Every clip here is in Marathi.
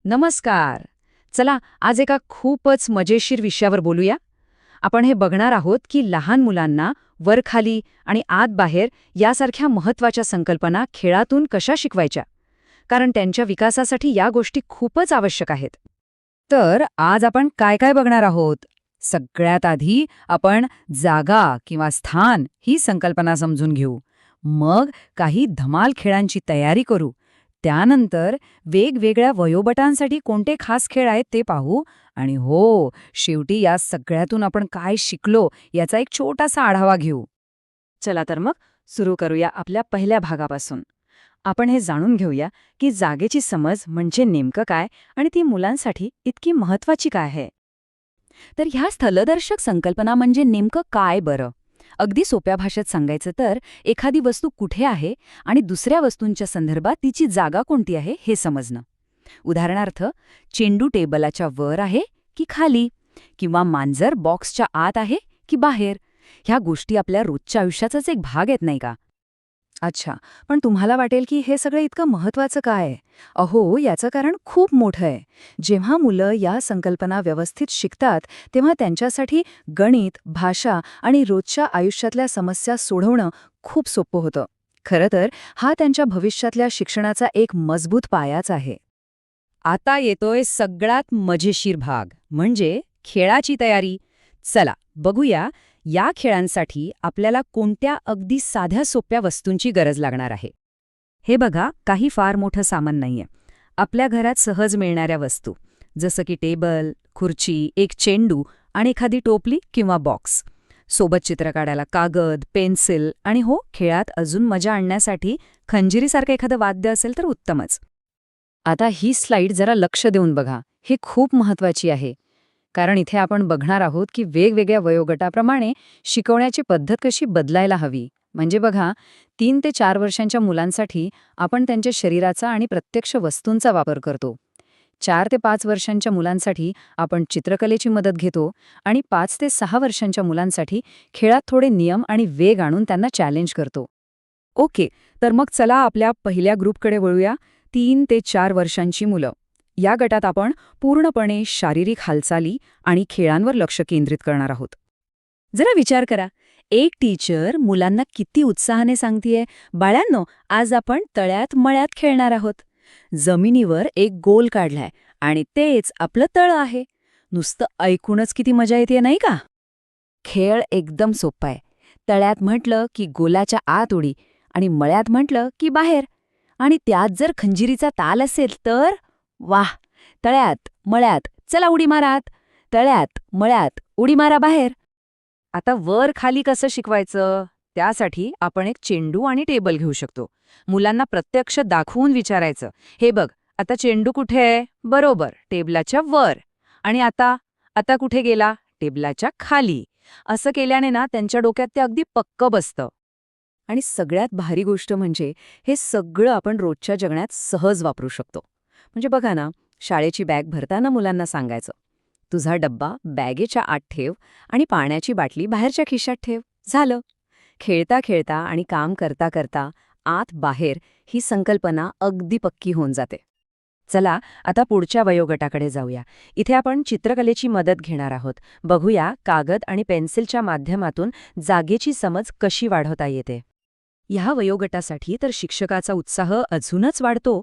नमस्कार. चला आज एका खूपच मजेशीर विषयावर बोलूया. आपण हे बघणार आहोत की लहान मुलांना वर-खाली आणि आत-बाहेर यासारख्या महत्त्वाच्या संकल्पना खेळातून कशा शिकवायच्या, कारण त्यांच्या विकासासाठी या गोष्टी खूपच आवश्यक आहेत. तर आज आपण काय काय बघणार आहोत? सगळ्यात आधी आपण जागा किंवा स्थान ही संकल्पना समजून घेऊ. मग काही धमाल खेळांची तयारी करू. त्यानंतर वेगवेगळ्या वयोगटांसाठी कोणते खास खेळ आहेत ते पाहू आणि हो, शेवटी या सगळ्यातून आपण काय शिकलो याचा एक छोटासा आढावा घेऊ. चला तर मग सुरू करूया आपल्या पहिल्या भागापासून. आपण हे जाणून घेऊया की जागेची समज म्हणजे नेमकं काय आणि ती मुलांसाठी इतकी महत्वाची काय आहे. तर ह्या स्थलदर्शक संकल्पना म्हणजे नेमकं काय बरं? अगदी सोप्या भाषेत सांगायचं तर एखादी वस्तू कुठे आहे आणि दुसऱ्या वस्तूंच्या संदर्भात तिची जागा कोणती आहे हे समजणं. उदाहरणार्थ, चेंडू टेबलाच्या वर आहे की खाली, किंवा मांजर बॉक्सच्या आत आहे की बाहेर. ह्या गोष्टी आपल्या रोजच्या आयुष्याचाच एक भाग आहेत नाही का? अच्छा, पण तुम्हाला वाटेल की हे सगळं इतकं महत्वाचं काय आहे? अहो, याचं कारण खूप मोठं आहे. जेव्हा मुलं या संकल्पना व्यवस्थित शिकतात तेव्हा त्यांच्यासाठी गणित, भाषा आणि रोजच्या आयुष्यातल्या समस्या सोडवणं खूप सोपं होतं. खरं तर हा त्यांच्या भविष्यातल्या शिक्षणाचा एक मजबूत पायाच आहे. आता येतोय सगळ्यात मजेशीर भाग, म्हणजे खेळाची तयारी. चला बघूया, या खेळांसाठी आपल्याला कोणत्या अगदी साध्या सोप्या वस्तूंची गरज लागणार आहे. हे बघा, काही फार मोठं सामान नाहीये. आपल्या घरात सहज मिळणाऱ्या वस्तू, जसं की टेबल, खुर्ची, एक चेंडू आणि एखादी टोपली किंवा बॉक्स. सोबत चित्र काढायला कागद, पेन्सिल आणि हो, खेळात अजून मजा आणण्यासाठी खंजिरीसारखं एखादं वाद्य असेल तर उत्तमच. आता ही स्लाईड जरा लक्ष देऊन बघा, ही खूप महत्वाची आहे. कारण इथे आपण बघणार आहोत की वेगवेगळ्या वयोगटाप्रमाणे शिकवण्याची पद्धत कशी बदलायला हवी. म्हणजे बघा, 3 ते 4 वर्षांच्या मुलांसाठी आपण त्यांच्या शरीराचा आणि प्रत्यक्ष वस्तूंचा वापर करतो. 4 ते 5 वर्षांच्या मुलांसाठी आपण चित्रकलेची मदत घेतो आणि 5 ते 6 वर्षांच्या मुलांसाठी खेळात थोडे नियम आणि वेग आणून त्यांना चॅलेंज करतो. ओके, तर मग चला आपल्या पहिल्या ग्रुपकडे वळूया. 3 ते 4 वर्षांची मुलं. या गटात आपण पूर्णपणे शारीरिक हालचाली आणि खेळांवर लक्ष केंद्रित करणार आहोत. जरा विचार करा, एक टीचर मुलांना किती उत्साहाने सांगतेय, बाळांनो, आज आपण तळ्यात मळ्यात खेळणार आहोत. जमिनीवर एक गोल काढलाय आणि तेच आपलं तळ आहे. नुसतं ऐकूनच किती मजा येते नाही का? खेळ एकदम सोपा आहे. तळ्यात म्हटलं की गोलाच्या आत उडी आणि मळ्यात म्हटलं की बाहेर. आणि त्यात जर खंजिरीचा ताल असेल तर वाह! तळ्यात, मळ्यात, चला उडी मारात. तळ्यात, मळ्यात, उडी मारा बाहेर. आता वर खाली कसं शिकवायचं? त्यासाठी आपण एक चेंडू आणि टेबल घेऊ शकतो. मुलांना प्रत्यक्ष दाखवून विचारायचं, हे बघ, आता चेंडू कुठे आहे? बरोबर, टेबलाच्या वर. आणि आता आता कुठे गेला? टेबलाच्या खाली. असं केल्याने ना त्यांच्या डोक्यात ते अगदी पक्क बसतं. आणि सगळ्यात भारी गोष्ट म्हणजे हे सगळं आपण रोजच्या जगण्यात सहज वापरू शकतो. म्हणजे बघा ना, शाळेची बॅग भरताना मुलांना सांगायचं, तुझा डब्बा बॅगेच्या आत ठेव आणि पाण्याची बाटली बाहेरच्या खिशात ठेव. झालं. खेळता खेळता आणि काम करता करता आत बाहेर ही संकल्पना अगदी पक्की होऊन जाते. चला आता पुढच्या वयोगटाकडे जाऊया. इथे आपण चित्रकलेची मदत घेणार आहोत. बघूया कागद आणि पेन्सिलच्या माध्यमातून जागेची समज कशी वाढवता येते. ह्या वयोगटासाठी तर शिक्षकाचा उत्साह अजूनच वाढतो.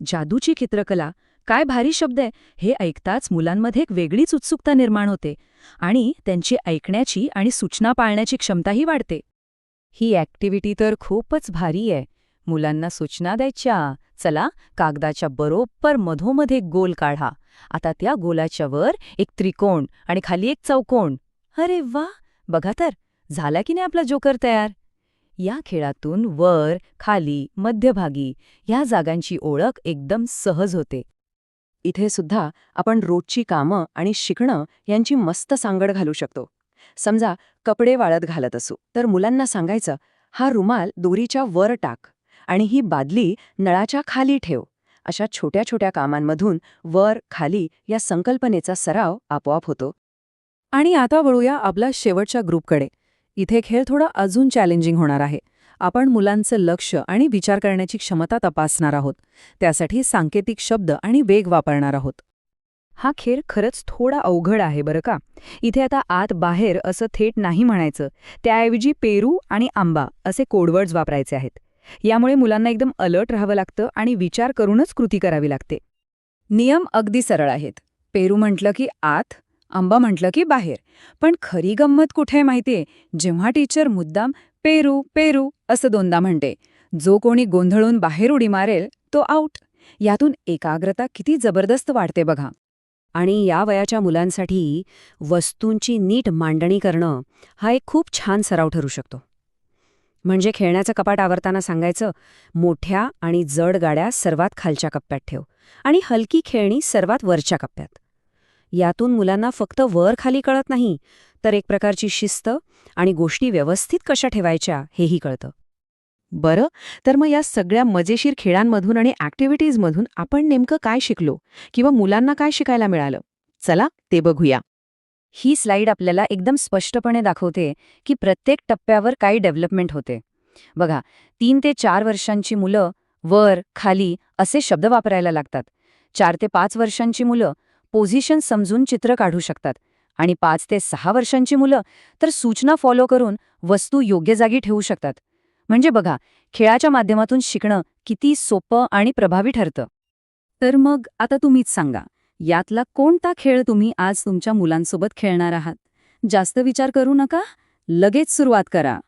जादूची चित्रकला, काय भारी शब्द आहे, हे ऐकताच मुलांमध्ये एक वेगळीच उत्सुकता निर्माण होते आणि त्यांची ऐकण्याची आणि सूचना पाळण्याची क्षमताही वाढते. ही ॲक्टिव्हिटी तर खूपच भारी आहे. मुलांना सूचना द्यायच्या, चला कागदाच्या बरोबर मधोमध एक गोल काढा. आता त्या गोलाच्या वर एक त्रिकोण आणि खाली एक चौकोन. अरे वा, बघा तर, झाला की नाही आपला जोकर तयार. या खेळातून वर, खाली, मध्यभागी ह्या जागांची ओळख एकदम सहज होते. इथे सुद्धा आपण रोजची कामं आणि शिकणं यांची मस्त सांगड घालू शकतो. समजा कपडे वाळत घालत असू तर मुलांना सांगायचं, हा रुमाल दोरीच्या वर टाक आणि ही बादली नळाच्या खाली ठेव. अशा छोट्या छोट्या कामांमधून वर खाली या संकल्पनेचा सराव आपोआप होतो. आणि आता वळूया आपल्या शेवटच्या ग्रुपकडे. इथे खेळ थोडा अजून चॅलेंजिंग होणार आहे. आपण मुलांचं लक्ष आणि विचार करण्याची क्षमता तपासणार आहोत. त्यासाठी सांकेतिक शब्द आणि वेग वापरणार आहोत. हा खेळ खरंच थोडा अवघड आहे बरं का. इथे आता आत बाहेर असं थेट नाही म्हणायचं. त्याऐवजी पेरू आणि आंबा असे कोडवर्ड्स वापरायचे आहेत. यामुळे मुलांना एकदम अलर्ट राहावं लागतं आणि विचार करूनच कृती करावी लागते. नियम अगदी सरळ आहेत. पेरू म्हटलं की आत, आंबा म्हटलं की बाहेर. पण खरी गंमत कुठे माहितीये? जेव्हा टीचर मुद्दाम पेरू पेरू असं दोनदा म्हणते. जो कोणी गोंधळून बाहेर उडी मारेल तो आऊट. यातून एकाग्रता किती जबरदस्त वाढते बघा. आणि या वयाच्या मुलांसाठी वस्तूंची नीट मांडणी करणं हा एक खूप छान सराव ठरू शकतो. म्हणजे खेळण्याचं कपाट आवरताना सांगायचं, मोठ्या आणि जड गाड्या सर्वात खालच्या कप्प्यात ठेव आणि हलकी खेळणी सर्वात वरच्या कप्प्यात. यातून मुलांना फक्त वर खाली कळत नाही, तर एक प्रकारची शिस्त आणि गोष्टी व्यवस्थित कशा ठेवायच्या हेही कळतं. बरं, तर मग या सगळ्या मजेशीर खेळांमधून आणि ॲक्टिव्हिटीजमधून आपण नेमकं काय शिकलो किंवा मुलांना काय शिकायला मिळालं? चला ते बघूया. ही स्लाईड आपल्याला एकदम स्पष्टपणे दाखवते की प्रत्येक टप्प्यावर काही डेव्हलपमेंट होते. बघा, 3 ते 4 वर्षांची मुलं वर, खाली असे शब्द वापरायला लागतात. 4 ते 5 वर्षांची मुलं पोझिशन समजून चित्र काढू शकतात आणि 5 ते 6 वर्षांची मुलं तर सूचना फॉलो करून वस्तू योग्य जागी ठेवू शकतात. म्हणजे बघा, खेळाच्या माध्यमातून शिकणं किती सोपं आणि प्रभावी ठरतं. तर मग आता तुम्हीच सांगा, यातला कोणता खेळ तुम्ही आज तुमच्या मुलांसोबत खेळणार आहात? जास्त विचार करू नका, लगेच सुरुवात करा.